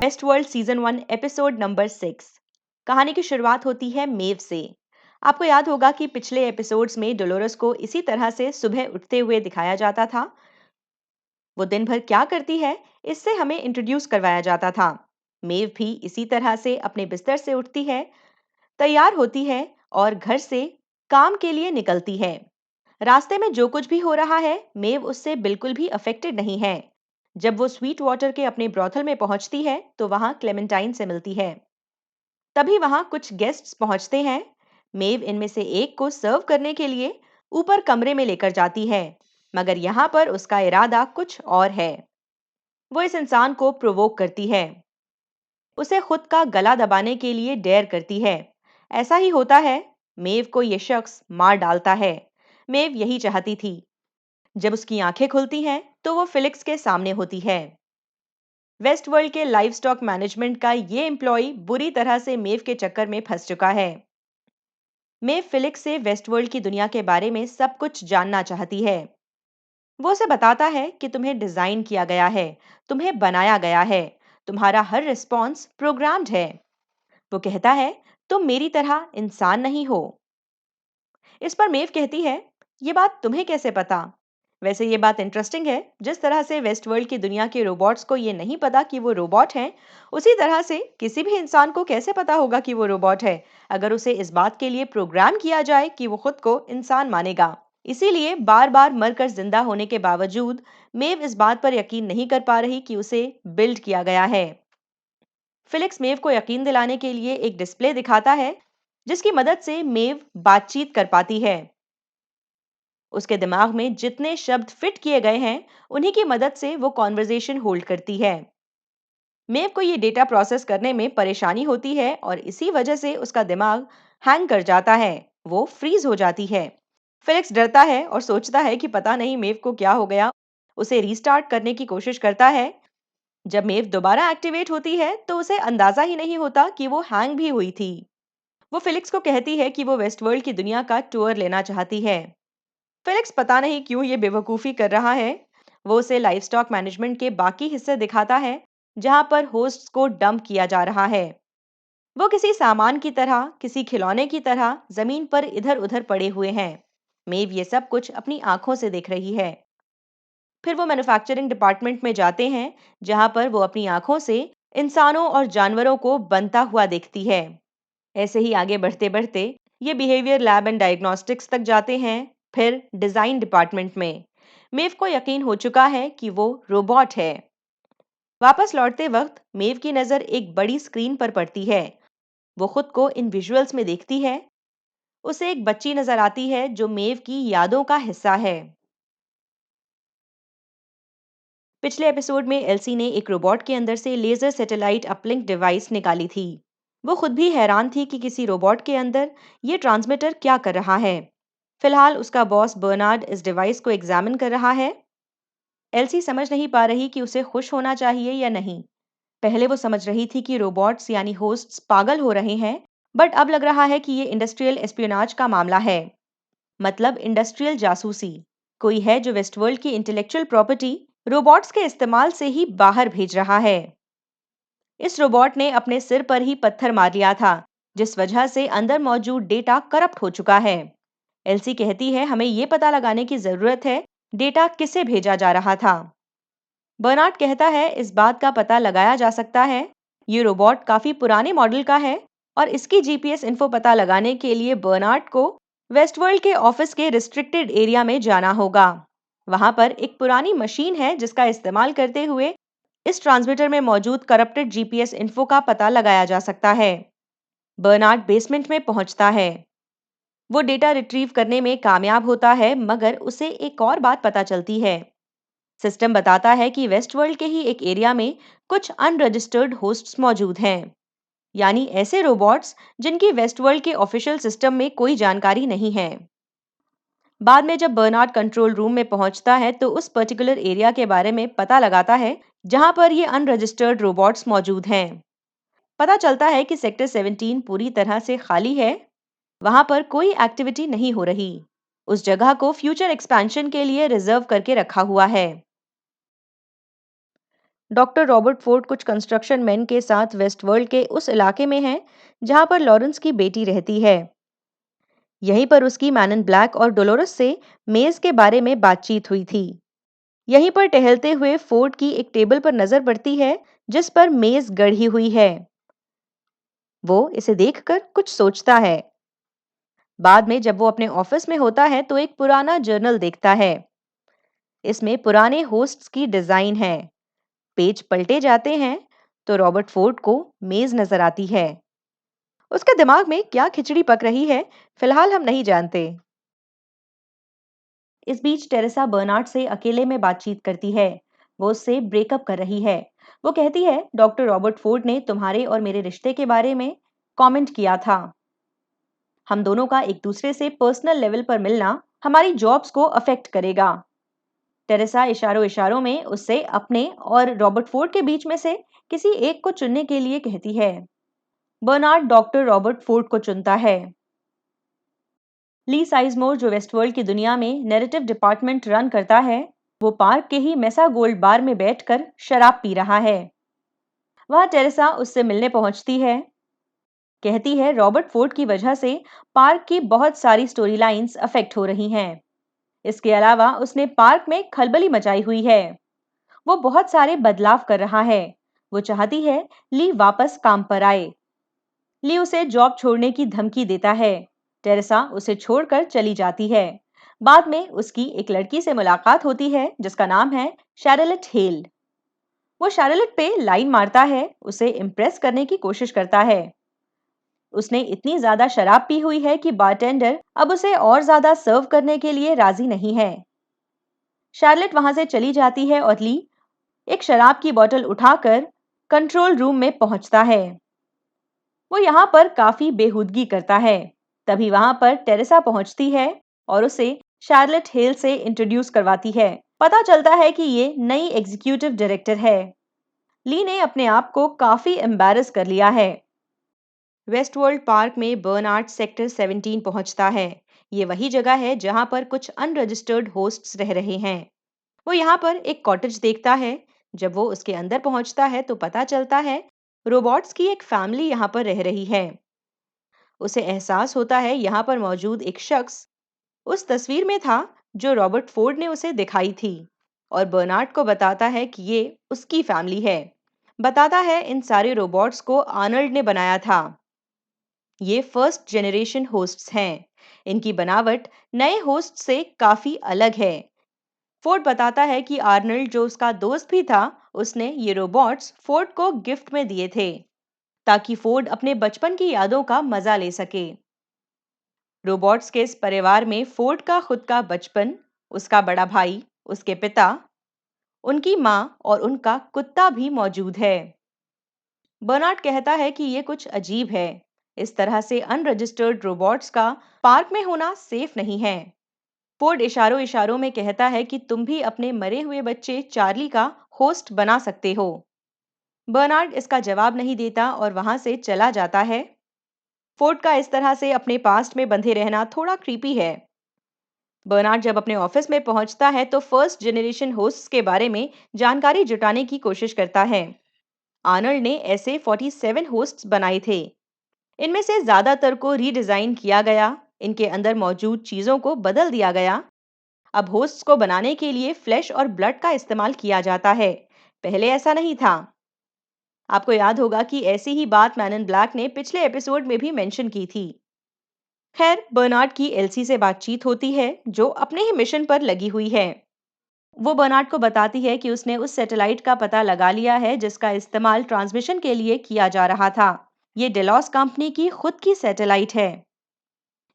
Waste world season 1 episode number 6। कहानी की शुरुआत होती है मेव से। आपको याद होगा कि पिछले एपिसोड्स में डोलोरस को इसी तरह से सुबह उठते हुए दिखाया जाता था। वो दिन भर क्या करती है, इससे हमें इंट्रोड्यूस करवाया जाता था। मेव भी इसी तरह से अपने बिस्तर से उठती है, तैयार होती है और घर से काम के लिए निकलती है। रास्ते में जो कुछ भी हो रहा है, मेव उससे बिल्कुल भी अफेक्टेड नहीं है। जब वो स्वीट वाटर के अपने ब्रोथल में पहुंचती है तो वहां क्लेमेंटाइन से मिलती है। तभी वहां कुछ गेस्ट्स पहुंचते हैं। मेव इनमें से एक को सर्व करने के लिए ऊपर कमरे में लेकर जाती है, मगर यहाँ पर उसका इरादा कुछ और है। वो इस इंसान को प्रोवोक करती है, उसे खुद का गला दबाने के लिए डेयर करती है। ऐसा ही होता है, मेव को ये शख्स मार डालता है। मेव यही चाहती थी। जब उसकी आंखें खुलती हैं तो वो फिलिक्स के सामने होती है। वेस्ट वर्ल्ड के लाइव स्टॉक मैनेजमेंट का ये एम्प्लॉय बुरी तरह से मेव के चक्कर में फंस चुका है। मेव फिलिक्स से वेस्ट वर्ल्ड की दुनिया के बारे में सब कुछ जानना चाहती है। वो उसे बताता है कि तुम्हें डिजाइन किया गया है, तुम्हें बनाया गया है, तुम्हारा हर रिस्पॉन्स प्रोग्राम्ड है। वो कहता है, तुम मेरी तरह इंसान नहीं हो। इस पर मेव कहती है, ये बात तुम्हें कैसे पता? वैसे ये बात इंटरेस्टिंग है। जिस तरह से वेस्ट वर्ल्ड की दुनिया के रोबोट्स को ये नहीं पता कि वो रोबोट हैं, उसी तरह से किसी भी इंसान को कैसे पता होगा कि वो रोबोट है, अगर उसे इस बात के लिए प्रोग्राम किया जाए कि वो खुद को इंसान मानेगा। इसीलिए बार बार मरकर जिंदा होने के बावजूद मेव इस बात पर यकीन नहीं कर पा रही कि उसे बिल्ड किया गया है। फिलिक्स मेव को यकीन दिलाने के लिए एक डिस्प्ले दिखाता है, जिसकी मदद से मेव बातचीत कर पाती है। उसके दिमाग में जितने शब्द फिट किए गए हैं, उन्हीं की मदद से वो कॉन्वर्जेशन होल्ड करती है। मेव को ये डेटा प्रोसेस करने में परेशानी होती है और इसी वजह से उसका दिमाग हैंग कर जाता है, वो फ्रीज हो जाती है। फिलिक्स डरता है और सोचता है कि पता नहीं मेव को क्या हो गया। उसे रीस्टार्ट करने की कोशिश करता है। जब मेव दोबारा एक्टिवेट होती है तो उसे अंदाजा ही नहीं होता कि वो हैंग भी हुई थी। वो फिलिक्स को कहती है कि वो वेस्ट वर्ल्ड की दुनिया का टूर लेना चाहती है। फिलिक्स पता नहीं क्यों ये बेवकूफ़ी कर रहा है। वो उसे लाइवस्टॉक मैनेजमेंट के बाकी हिस्से दिखाता है, जहां पर होस्ट्स को डंप किया जा रहा है। वो किसी सामान की तरह, किसी खिलौने की तरह जमीन पर इधर-उधर पड़े हुए हैं। मेव ये सब कुछ अपनी आंखों से देख रही है। फिर वो मैन्युफैक्चरिंग डिपार्टमेंट में जाते हैं, जहां पर वो अपनी आंखों से इंसानों और जानवरों को बनता हुआ देखती है। ऐसे ही आगे बढ़ते बढ़ते ये बिहेवियर लैब एंड डायग्नोस्टिक्स तक जाते हैं। फिर डिजाइन डिपार्टमेंट में मेव को यकीन हो चुका है कि वो रोबोट है। वापस लौटते वक्त मेव की नजर एक बड़ी स्क्रीन पर पड़ती है। वो खुद को इन विजुअल्स में देखती है। उसे एक बच्ची नजर आती है जो मेव की यादों का हिस्सा है। पिछले एपिसोड में एल्सी ने एक रोबोट के अंदर से लेजर सैटेलाइट अपलिंक डिवाइस निकाली थी। वो खुद भी हैरान थी कि किसी रोबोट के अंदर ये ट्रांसमीटर क्या कर रहा है। फिलहाल उसका बॉस बर्नार्ड इस डिवाइस को एग्जामिन कर रहा है। एल्सी समझ नहीं पा रही कि उसे खुश होना चाहिए या नहीं। पहले वो समझ रही थी कि रोबोट्स यानी होस्ट्स पागल हो रहे हैं, बट अब लग रहा है कि ये इंडस्ट्रियल एस्पियोनाज का मामला है। मतलब इंडस्ट्रियल जासूसी। कोई है जो वेस्टवर्ल्ड की इंटेलेक्चुअल प्रॉपर्टी रोबोट्स के इस्तेमाल से ही बाहर भेज रहा है। इस रोबोट ने अपने सिर पर ही पत्थर मार लिया था, जिस वजह से अंदर मौजूद डेटा करप्ट हो चुका है। एल्सी कहती है, हमें ये पता लगाने की जरूरत है डेटा किसे भेजा जा रहा था। बर्नार्ड कहता है, इस बात का पता लगाया जा सकता है। ये रोबोट काफी पुराने मॉडल का है और इसकी जीपीएस इन्फो पता लगाने के लिए बर्नार्ड को वेस्टवर्ल्ड के ऑफिस के रिस्ट्रिक्टेड एरिया में जाना होगा। वहां पर एक पुरानी मशीन है जिसका इस्तेमाल करते हुए इस ट्रांसमीटर में मौजूद करप्टेड जीपीएस इन्फो का पता लगाया जा सकता है। बर्नार्ड बेसमेंट में पहुंचता है। वो डेटा रिट्रीव करने में कामयाब होता है, मगर उसे एक और बात पता चलती है। सिस्टम बताता है कि वेस्टवर्ल्ड के ही एक एरिया में कुछ अनरजिस्टर्ड होस्ट्स मौजूद हैं, यानी ऐसे रोबोट्स जिनकी वेस्टवर्ल्ड के ऑफिशियल सिस्टम में कोई जानकारी नहीं है। बाद में जब बर्नार्ड कंट्रोल रूम में पहुंचता है तो उस पर्टिकुलर एरिया के बारे में पता लगाता है जहां पर ये अनरजिस्टर्ड रोबोट्स मौजूद हैं। पता चलता है कि सेक्टर 17 पूरी तरह से खाली है। वहां पर कोई एक्टिविटी नहीं हो रही। उस जगह को फ्यूचर एक्सपेंशन के लिए रिजर्व करके रखा हुआ है। डॉक्टर रॉबर्ट फोर्ड कुछ कंस्ट्रक्शन मैन के साथ वेस्ट वर्ल्ड के उस इलाके में हैं जहां पर लॉरेंस की बेटी रहती है। यहीं पर उसकी मैन इन ब्लैक और डोलोरस से मेज के बारे में बातचीत हुई थी। यहीं पर टहलते हुए फोर्ड की एक टेबल पर नजर पड़ती है जिस पर मेज गढ़ी हुई है। वो इसे देखकर कुछ सोचता है। बाद में जब वो अपने ऑफिस में होता है तो एक पुराना जर्नल देखता है। इसमें पुराने होस्ट्स की डिजाइन है। पेज पलटे जाते हैं तो रॉबर्ट फोर्ड को मेज नजर आती है। उसके दिमाग में क्या खिचड़ी पक रही है, फिलहाल हम नहीं जानते। इस बीच टेरेसा बर्नार्ड से अकेले में बातचीत करती है। वो उससे ब्रेकअप कर रही है। वो कहती है, डॉक्टर रॉबर्ट फोर्ड ने तुम्हारे और मेरे रिश्ते के बारे में कमेंट किया था। हम दोनों का एक दूसरे से पर्सनल लेवल पर मिलना हमारी जॉब्स को अफेक्ट करेगा। टेरेसा इशारों इशारों में उससे अपने और रॉबर्ट फोर्ड के बीच में से किसी एक को चुनने के लिए कहती है। बर्नार्ड डॉक्टर रॉबर्ट फोर्ड को चुनता है। ली साइजमोर, जो वेस्टवर्ल्ड की दुनिया में नैरेटिव डिपार्टमेंट रन करता है, वो पार्क के ही मेसा गोल्ड बार में बैठकर शराब पी रहा है। वह टेरेसा उससे मिलने पहुंचती है। कहती है, रॉबर्ट फोर्ड की वजह से पार्क की बहुत सारी स्टोरी लाइन्स अफेक्ट हो रही हैं। इसके अलावा उसने पार्क में खलबली मचाई हुई है। वो बहुत सारे बदलाव कर रहा है। वो चाहती है ली वापस काम पर आए। ली उसे जॉब छोड़ने की धमकी देता है। टेरेसा उसे छोड़कर चली जाती है। बाद में उसकी एक लड़की से मुलाकात होती है जिसका नाम है शैरलेट हेल। वो शैरलेट पे लाइन मारता है, उसे इम्प्रेस करने की कोशिश करता है। उसने इतनी ज्यादा शराब पी हुई है कि बारटेंडर अब उसे और ज्यादा सर्व करने के लिए राजी नहीं है। शार्लेट वहां से चली जाती है और ली एक शराब की बोतल उठाकर कंट्रोल रूम में पहुंचता है। वो यहाँ पर काफी बेहूदगी करता है। तभी वहां पर टेरेसा पहुंचती है और उसे शार्लेट हेल से इंट्रोड्यूस करवाती है। पता चलता है कि ये नई एग्जीक्यूटिव डायरेक्टर है। ली ने अपने आप को काफी एम्बैरस कर लिया है। वेस्टवर्ल्ड पार्क में बर्नार्ड सेक्टर 17 पहुंचता है। ये वही जगह है जहां पर कुछ अनरजिस्टर्ड होस्ट्स रह रहे हैं। वो यहाँ पर एक कॉटेज देखता है। जब वो उसके अंदर पहुंचता है तो पता चलता है रोबोट्स की एक फैमिली यहाँ पर रह रही है। उसे एहसास होता है यहाँ पर मौजूद एक शख्स उस तस्वीर में था जो रॉबर्ट फोर्ड ने उसे दिखाई थी, और बर्नार्ड को बताता है कि ये उसकी फैमिली है। बताता है इन सारे रोबोट्स को आर्नल्ड ने बनाया था। ये फर्स्ट जनरेशन होस्ट्स हैं। इनकी बनावट नए होस्ट से काफी अलग है। फोर्ड बताता है कि आर्नल्ड, जो उसका दोस्त भी था, उसने ये रोबोट्स फोर्ड को गिफ्ट में दिए थे ताकि फोर्ड अपने बचपन की यादों का मजा ले सके। रोबोट्स के इस परिवार में फोर्ड का खुद का बचपन, उसका बड़ा भाई, उसके पिता, उनकी माँ और उनका कुत्ता भी मौजूद है। बर्नार्ड कहता है कि ये कुछ अजीब है। इस तरह से अनरजिस्टर्ड रोबोट्स का पार्क में होना सेफ नहीं है। फोर्ड इशारों इशारों में कहता है कि तुम भी अपने मरे हुए बच्चे चार्ली का होस्ट बना सकते हो। बर्नार्ड इसका जवाब नहीं देता और वहां से चला जाता है। फोर्ड का इस तरह से अपने पास्ट में बंधे रहना थोड़ा क्रीपी है। बर्नार्ड जब अपने ऑफिस में पहुंचता है तो फर्स्ट जनरेशन होस्ट्स के बारे में जानकारी जुटाने की कोशिश करता है। आर्नल्ड ने ऐसे 47 होस्ट्स बनाए थे। इनमें से ज्यादातर को रीडिजाइन किया गया, इनके अंदर मौजूद चीजों को बदल दिया गया। अब होस्ट्स को बनाने के लिए फ्लैश और ब्लड का इस्तेमाल किया जाता है। पहले ऐसा नहीं था। आपको याद होगा कि ऐसी ही बात मैन इन ब्लैक ने पिछले एपिसोड में भी मेंशन की थी। खैर, बर्नार्ड की एल्सी से बातचीत होती है जो अपने ही मिशन पर लगी हुई है। वो बर्नार्ड को बताती है कि उसने उस सैटेलाइट का पता लगा लिया है जिसका इस्तेमाल ट्रांसमिशन के लिए किया जा रहा था। ये डेलॉस कंपनी की खुद की सैटेलाइट है।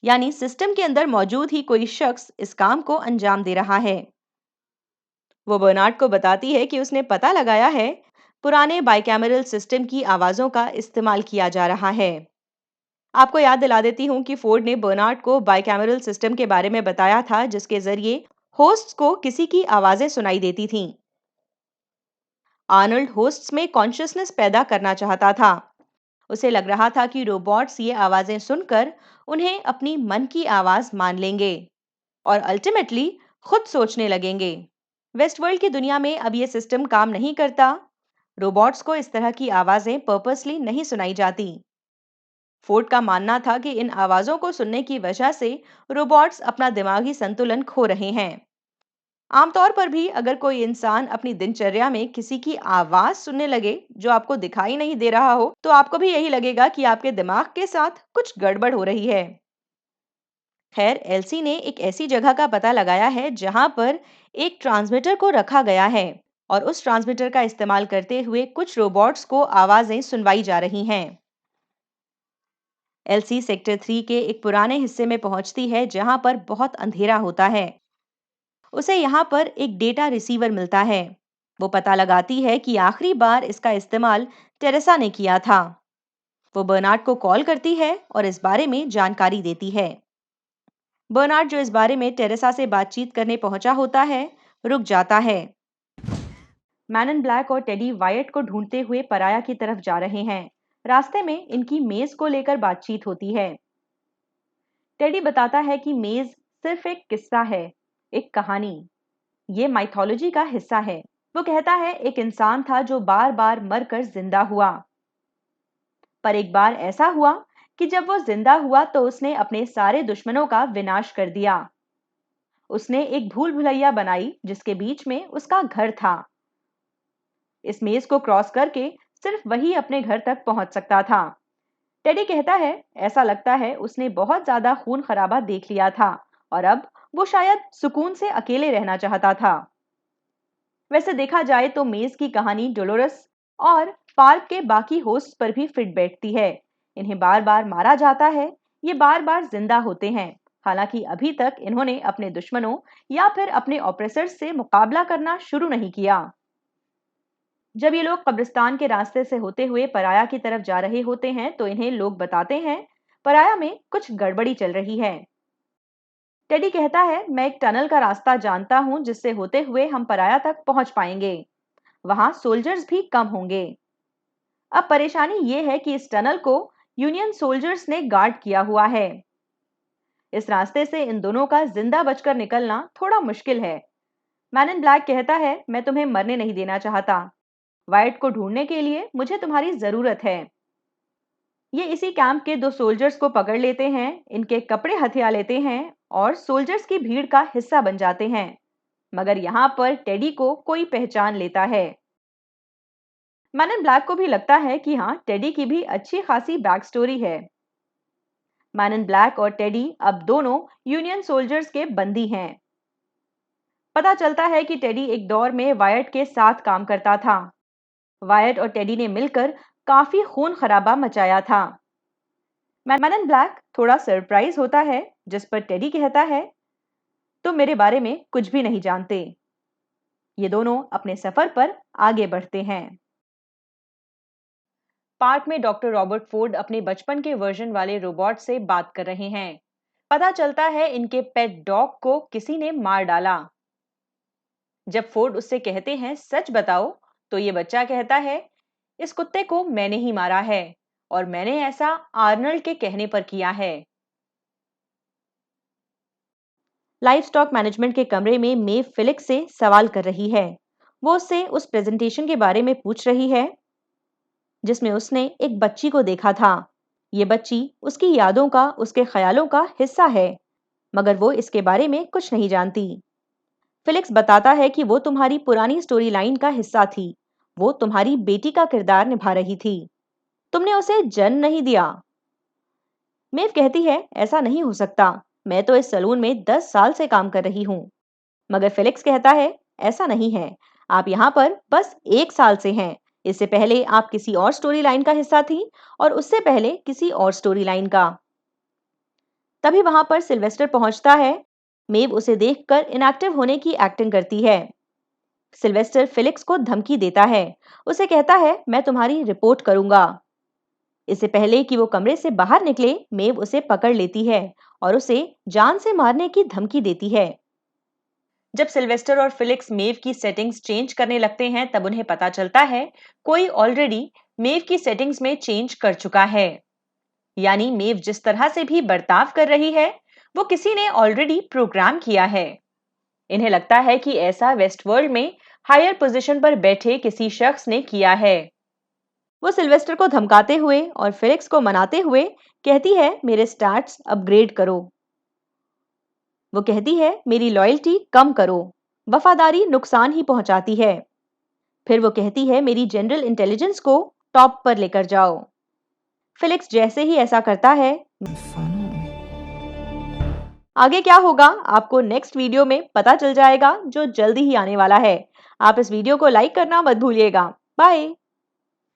यानी सिस्टम के अंदर मौजूद ही कोई शख्स इस काम को अंजाम दे रहा है। वो बर्नार्ड को बताती है कि उसने पता लगाया है पुराने बाइकैमरल सिस्टम की आवाजों का इस्तेमाल किया जा रहा है। आपको याद दिला देती हूँ कि फोर्ड ने बर्नार्ड को बाइकैमरल सिस्टम के बारे में बताया था जिसके जरिए होस्ट्स को किसी की आवाजें सुनाई देती थीं। आर्नल्ड होस्ट्स में कॉन्शियसनेस पैदा करना चाहता था। उसे लग रहा था कि रोबोट्स ये आवाजें सुनकर उन्हें अपनी मन की आवाज मान लेंगे और अल्टीमेटली खुद सोचने लगेंगे। वेस्टवर्ल्ड की दुनिया में अब ये सिस्टम काम नहीं करता। रोबोट्स को इस तरह की आवाजें पर्पसली नहीं सुनाई जाती। फोर्ड का मानना था कि इन आवाजों को सुनने की वजह से रोबोट्स अपना दिमागी संतुलन खो रहे हैं। आमतौर पर भी अगर कोई इंसान अपनी दिनचर्या में किसी की आवाज सुनने लगे जो आपको दिखाई नहीं दे रहा हो, तो आपको भी यही लगेगा कि आपके दिमाग के साथ कुछ गड़बड़ हो रही है। खैर, एलसी ने एक ऐसी जगह का पता लगाया है जहां पर एक ट्रांसमीटर को रखा गया है और उस ट्रांसमीटर का इस्तेमाल करते हुए कुछ रोबोट्स को आवाजें सुनवाई जा रही हैं। एलसी सेक्टर 3 के एक पुराने हिस्से में पहुंचती है जहां पर बहुत अंधेरा होता है। उसे यहाँ पर एक डेटा रिसीवर मिलता है। वो पता लगाती है कि आखिरी बार इसका इस्तेमाल टेरेसा ने किया था। वो बर्नार्ड को कॉल करती है और इस बारे में जानकारी देती है। बर्नार्ड, जो इस बारे में टेरेसा से बातचीत करने पहुंचा होता है, रुक जाता है। मैन इन ब्लैक और टेडी वायट को ढूंढते हुए पराया की तरफ जा रहे हैं। रास्ते में इनकी मेज को लेकर बातचीत होती है। टेडी बताता है कि मेज सिर्फ एक किस्सा है, एक कहानी। ये माइथोलॉजी का हिस्सा है। वो कहता है एक इंसान था जो बार बार मरकर जिंदा हुआ, पर एक बार ऐसा हुआ कि जब वो जिंदा हुआ तो उसने अपने सारे दुश्मनों का विनाश कर दिया। उसने एक भूल भुलैया बनाई जिसके बीच में उसका घर था। इस मेज को क्रॉस करके सिर्फ वही अपने घर तक पहुंच सकता था। टेडी कहता है ऐसा लगता है उसने बहुत ज्यादा खून खराबा देख लिया था और अब वो शायद सुकून से अकेले रहना चाहता था। वैसे देखा जाए तो मेज की कहानी डोलोरस और पार्क के बाकी होस्ट पर भी फिट बैठती है। इन्हें बार बार मारा जाता है, ये बार बार जिंदा होते हैं, हालांकि अभी तक इन्होंने अपने दुश्मनों या फिर अपने ऑपरेसर्स से मुकाबला करना शुरू नहीं किया। जब ये लोग कब्रिस्तान के रास्ते से होते हुए पराया की तरफ जा रहे होते हैं तो इन्हें लोग बताते हैं पराया में कुछ गड़बड़ी चल रही है। टेडी कहता है मैं एक टनल का रास्ता जानता हूं जिससे होते हुए हम पराया तक पहुंच पाएंगे। वहां सोल्जर्स भी कम होंगे। अब परेशानी यह है कि इस टनल को यूनियन सोल्जर्स ने गार्ड किया हुआ है। इस रास्ते से इन दोनों का जिंदा बचकर निकलना थोड़ा मुश्किल है। मैन इन ब्लैक कहता है मैं तुम्हें मरने नहीं देना चाहता। वाइट को ढूंढने के लिए मुझे तुम्हारी जरूरत है। ये इसी कैंप के दो सोल्जर्स को पकड़ लेते हैं, इनके कपड़े हथिया लेते हैं और सोल्जर्स की भीड़ का हिस्सा बन जाते हैं। मगर यहाँ पर टेडी को कोई पहचान लेता है। मैन इन ब्लैक को भी लगता है कि हाँ, टेडी की भी अच्छी खासी बैक स्टोरी है। मैन इन ब्लैक और टेडी अब दोनों यूनियन सोल्जर्स के बंदी हैं। पता चलता है कि टेडी एक दौर में वायट के साथ काम करता था। वायट और टेडी ने मिलकर काफी खून खराबा मचाया था। मैन इन ब्लैक थोड़ा सरप्राइज होता है, जिस पर टेडी कहता है तुम मेरे बारे में कुछ भी नहीं जानते। ये दोनों अपने सफर पर आगे बढ़ते हैं। पार्क में डॉक्टर रॉबर्ट फोर्ड अपने बचपन के वर्जन वाले रोबोट से बात कर रहे हैं। पता चलता है इनके पेट डॉग को किसी ने मार डाला। जब फोर्ड उससे कहते हैं सच बताओ, तो ये बच्चा कहता है इस कुत्ते को मैंने ही मारा है और मैंने ऐसा आर्नल्ड के कहने पर किया है। लाइफ स्टॉक मैनेजमेंट के कमरे में मेव फिलिक्स से सवाल कर रही है। वो उससे उस प्रेजेंटेशन के बारे में पूछ रही है जिसमें उसने एक बच्ची को देखा था। ये बच्ची उसकी यादों का, उसके ख्यालों का हिस्सा है, मगर वो इसके बारे में कुछ नहीं जानती। फिलिक्स बताता है कि वो तुम्हारी पुरानी स्टोरी लाइन का हिस्सा थी। वो तुम्हारी बेटी का किरदार निभा रही थी। तुमने उसे जन्म नहीं दिया। मेव कहती है ऐसा नहीं हो सकता, मैं तो इस सलून में 10 साल से काम कर रही हूँ। मगर फिलिक्स कहता है ऐसा नहीं है, आप यहाँ पर बस 1 साल से हैं। इससे पहले आप किसी और स्टोरी लाइन का हिस्सा थी और उससे पहले किसी और स्टोरी लाइन का। तभी वहां पर सिल्वेस्टर पहुंचता है। मेव उसे देखकर इनएक्टिव होने की एक्टिंग करती है। सिल्वेस्टर फिलिक्स को धमकी देता है। उसे कहता है मैं तुम्हारी रिपोर्ट करूंगा। इससे पहले कि वो कमरे से बाहर निकले, मेव उसे पकड़ लेती है और उसे जान से मारने की धमकी देती है। जब सिल्वेस्टर और फिलिक्स मेव की सेटिंग्स चेंज करने लगते हैं तब उन्हें पता चलता है कोई ऑलरेडी मेव की सेटिंग्स में चेंज कर चुका है। यानी मेव जिस तरह से भी बर्ताव कर रही है वो किसी ने ऑलरेडी प्रोग्राम किया है। इन्हें लगता है कि ऐसा वेस्ट वर्ल्ड में हायर पोजीशन पर बैठे किसी शख्स ने किया है। वो सिल्वेस्टर को धमकाते हुए और फेलिक्स को मनाते हुए कहती है, मेरे स्टैट्स अपग्रेड करो। वो कहती है, मेरी लॉयल्टी कम करो, वफादारी नुकसान ही पहुंचाती है। फिर वो कहती है, मेरी जनरल इंटेलिजेंस को टॉप पर लेकर जाओ। फेलिक्स जैसे ही ऐसा करता है, आगे क्या होगा आपको नेक्स्ट वीडियो में पता चल जाएगा, जो जल्दी ही आने वाला है। आप इस वीडियो को लाइक करना मत भूलिएगा। बाय।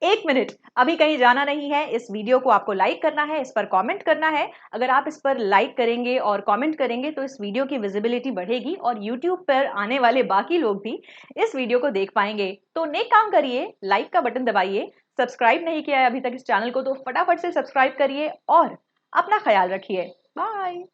एक मिनट, अभी कहीं जाना नहीं है। इस वीडियो को आपको लाइक करना है, इस पर कमेंट करना है। अगर आप इस पर लाइक करेंगे और कमेंट करेंगे तो इस वीडियो की विजिबिलिटी बढ़ेगी और यूट्यूब पर आने वाले बाकी लोग भी इस वीडियो को देख पाएंगे। तो नेक काम करिए, लाइक का बटन दबाइए। सब्सक्राइब नहीं किया है अभी तक इस चैनल को तो फटाफट से सब्सक्राइब करिए और अपना ख्याल रखिए। बाय।